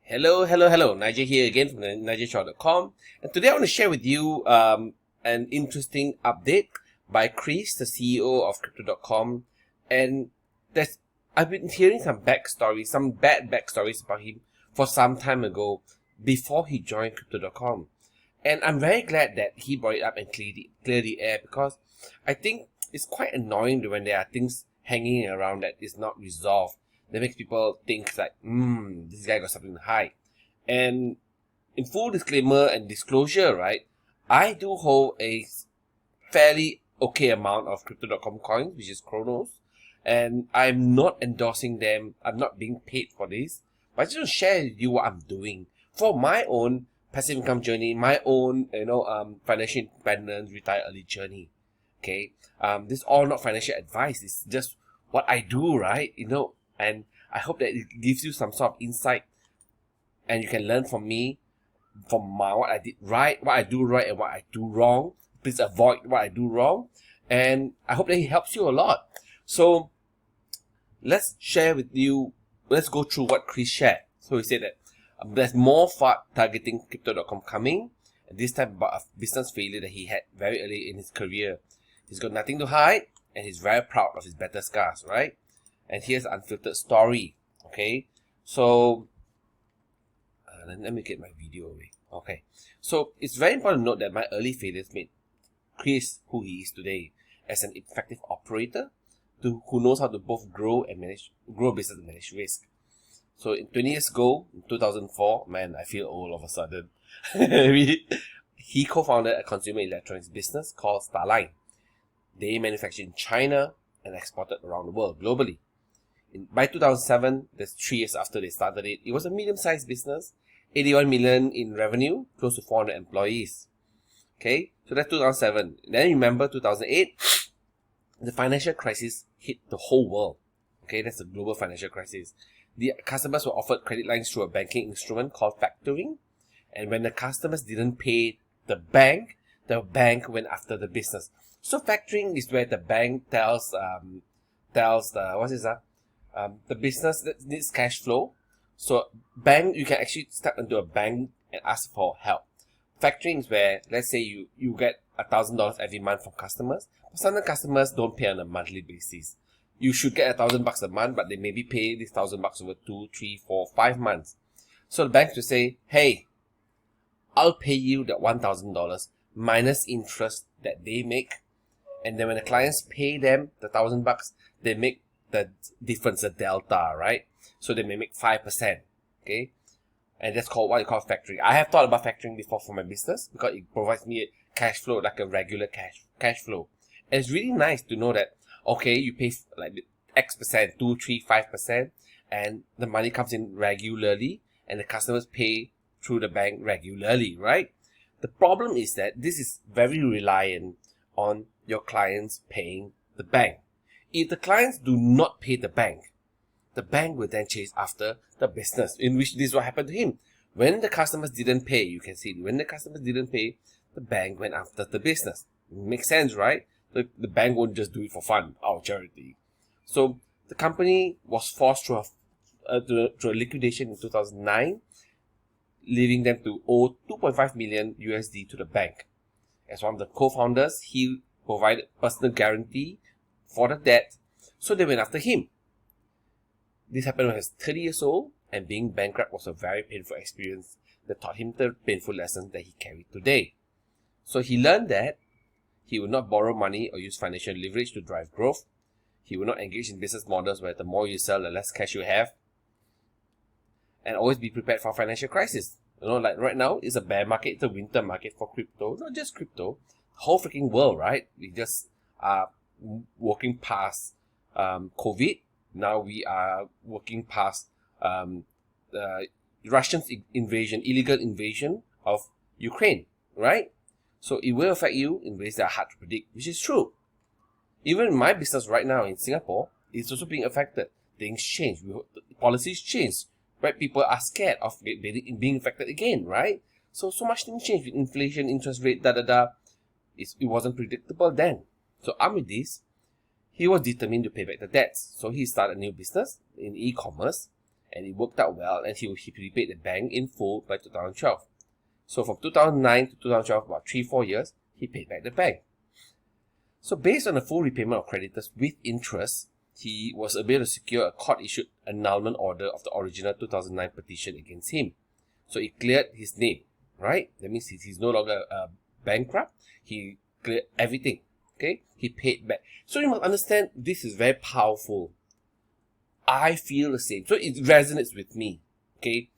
Hello. Nigel here again from NigelShaw.com. And today I want to share with you an interesting update by Kris, the CEO of Crypto.com. And I've been hearing some bad backstories about him for some time ago before he joined Crypto.com. And I'm very glad that he brought it up and clear the air, because I think it's quite annoying when there are things hanging around that is not resolved. That makes people think like, this guy got something to hide. And in full disclaimer and disclosure, right, I do hold a fairly okay amount of Crypto.com coins, which is Cronos, and I'm not endorsing them. I'm not being paid for this, but I just want to share with you what I'm doing for my own passive income journey, my own, financial independence, retire early journey. Okay, this is all not financial advice. It's just what I do, right? And I hope that it gives you some sort of insight, and you can learn from me, from what I did right, what I do right, and what I do wrong. Please avoid what I do wrong, and I hope that it helps you a lot. So let's go through what Kris shared. So he said that there's more targeting Crypto.com coming, and this time about a business failure that he had very early in his career. He's got nothing to hide, and he's very proud of his battle scars, right? And here's an unfiltered story. Okay, so let me get my video away. Okay, so it's very important to note that my early failures made Kris who he is today as an effective operator who knows how to both grow business and manage risk. So 20 years ago, in 2004, man, I feel old all of a sudden. He co-founded a consumer electronics business called Starline. They manufactured in China and exported around the world globally. By 2007, that's 3 years after they started it was a medium-sized business, 81 million in revenue, close to 400 employees. Okay, so that's 2007. Then remember 2008, the financial crisis hit the whole world. Okay, that's a global financial crisis. The customers were offered credit lines through a banking instrument called factoring, and when the customers didn't pay the bank went after the business. So factoring is where the bank tells the business that needs cash flow. So you can actually step into a bank and ask for help. Factoring is where, let's say you get $1,000 every month from customers. Some customers don't pay on a monthly basis. You should get $1,000 a month, but they maybe pay this $1,000 over 2, 3, 4, 5 months. So the bank will say, hey, I'll pay you that $1,000 minus interest that they make. And then when the clients pay them the $1,000, they make the difference, the delta, right? So they may make 5%, okay? And that's what you call factoring. I have thought about factoring before for my business because it provides me a cash flow, like a regular cash flow. And it's really nice to know that, okay, you pay like X percent, 2, 3, 5%, and the money comes in regularly, and the customers pay through the bank regularly, right? The problem is that this is very reliant on your clients paying the bank. If the clients do not pay the bank will then chase after the business, in which this is what happened to him. When the customers didn't pay, you can see, when the customers didn't pay, the bank went after the business. Makes sense, right? The bank won't just do it for fun, out of charity. So the company was forced through a liquidation in 2009, leaving them to owe $2.5 million USD to the bank. As one of the co-founders, he provided personal guarantee for the debt, so they went after him. This happened when he was 30 years old, and being bankrupt was a very painful experience that taught him the painful lessons that he carried today. So he learned that he would not borrow money or use financial leverage to drive growth. He will not engage in business models where the more you sell, the less cash you have. And always be prepared for a financial crisis. Like right now, it's a bear market, it's a winter market for crypto. Not just crypto, the whole freaking world, right? We just are walking past COVID. Now we are walking past Russian's illegal invasion of Ukraine, right? So it will affect you in ways that are hard to predict, which is true. Even my business right now in Singapore is also being affected. Things change, policies change, right? People are scared of being affected again, right? So much things change with inflation, interest rate, It wasn't predictable then. So armed with this, he was determined to pay back the debts. So he started a new business in e-commerce, and it worked out well, and he repaid the bank in full by 2012. So from 2009 to 2012, about 3-4 years, he paid back the bank. So based on the full repayment of creditors with interest, he was able to secure a court-issued annulment order of the original 2009 petition against him. So it cleared his name, right? That means he's no longer bankrupt. He cleared everything, okay? He paid back. So you must understand, this is very powerful. I feel the same. So it resonates with me, okay?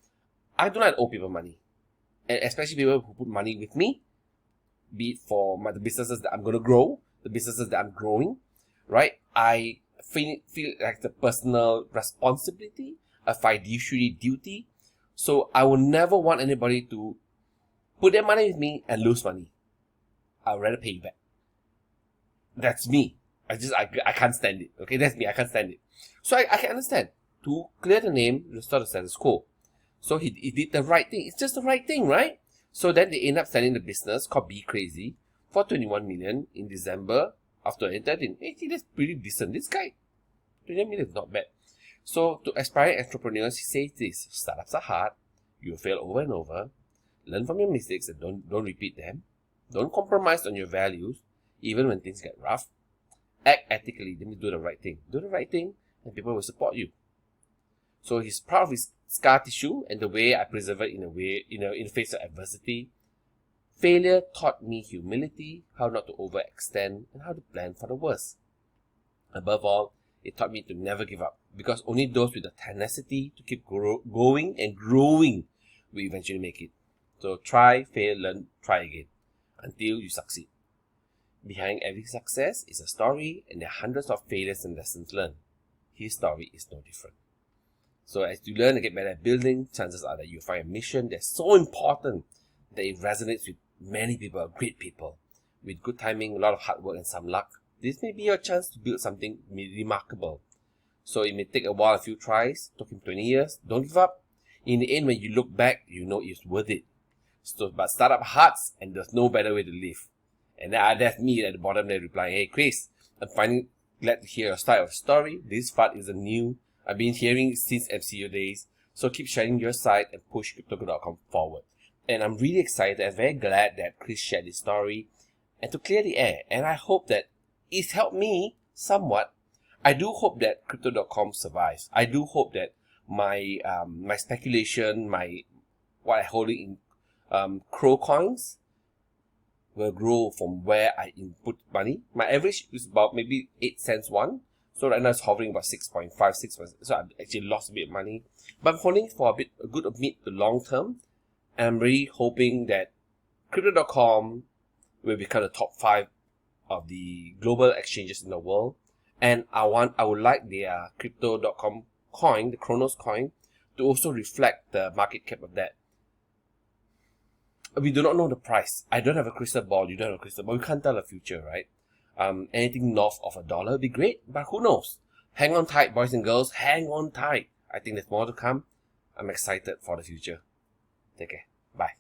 I do not owe people money. And especially people who put money with me, be it for the businesses that I'm going to grow, the businesses that I'm growing, right? I feel like the personal responsibility, a fiduciary duty. So I will never want anybody to put their money with me and lose money. I'd rather pay you back. That's me. I can't stand it. Okay, that's me. I can't stand it. So I can understand. To clear the name, restore the status quo. So he did the right thing. It's just the right thing, right? So then they end up selling the business called Be Crazy for 21 million in December of 2013. Hey, that's pretty decent. This guy, 21 million is not bad. So to aspiring entrepreneurs, he says this: startups are hard. You'll fail over and over. Learn from your mistakes and don't repeat them. Don't compromise on your values, even when things get rough. Act ethically. Let me do the right thing. Do the right thing, and people will support you. So he's proud of his scar tissue and the way I preserve it in the face of adversity. Failure taught me humility, how not to overextend, and how to plan for the worst. Above all, it taught me to never give up, because only those with the tenacity to keep going and growing will eventually make it. So try, fail, learn, try again, until you succeed. Behind every success is a story, and there are hundreds of failures and lessons learned. His story is no different. So as you learn and get better at building, chances are that you'll find a mission that's so important that it resonates with many people, great people. With good timing, a lot of hard work and some luck, this may be your chance to build something remarkable. So it may take a while, a few tries, took him 20 years. Don't give up. In the end, when you look back, you know it's worth it. So, but startup hearts, and there's no better way to live. And that's me at the bottom there replying, hey Kris, I'm glad to hear your style of story. This part isn't new. I've been hearing it since MCO days. So keep sharing your side and push crypto.com forward. And I'm really excited and very glad that Kris shared this story and to clear the air. And I hope that it's helped me somewhat. I do hope that crypto.com survives. I do hope that my speculation, what I hold in Crow coins will grow from where I input money. My average is about maybe 8 cents one. So right now it's hovering about 6.5, 6%. So I've actually lost a bit of money. But I'm holding for a good mid to long term. And I'm really hoping that crypto.com will become the top 5 of the global exchanges in the world. And I would like their crypto.com coin, the Cronos coin, to also reflect the market cap of that. We do not know the price. I don't have a crystal ball. You don't have a crystal ball. We can't tell the future, right? Anything north of $1 would be great, but who knows? Hang on tight, boys and girls. Hang on tight. I think there's more to come. I'm excited for the future. Take care. Bye.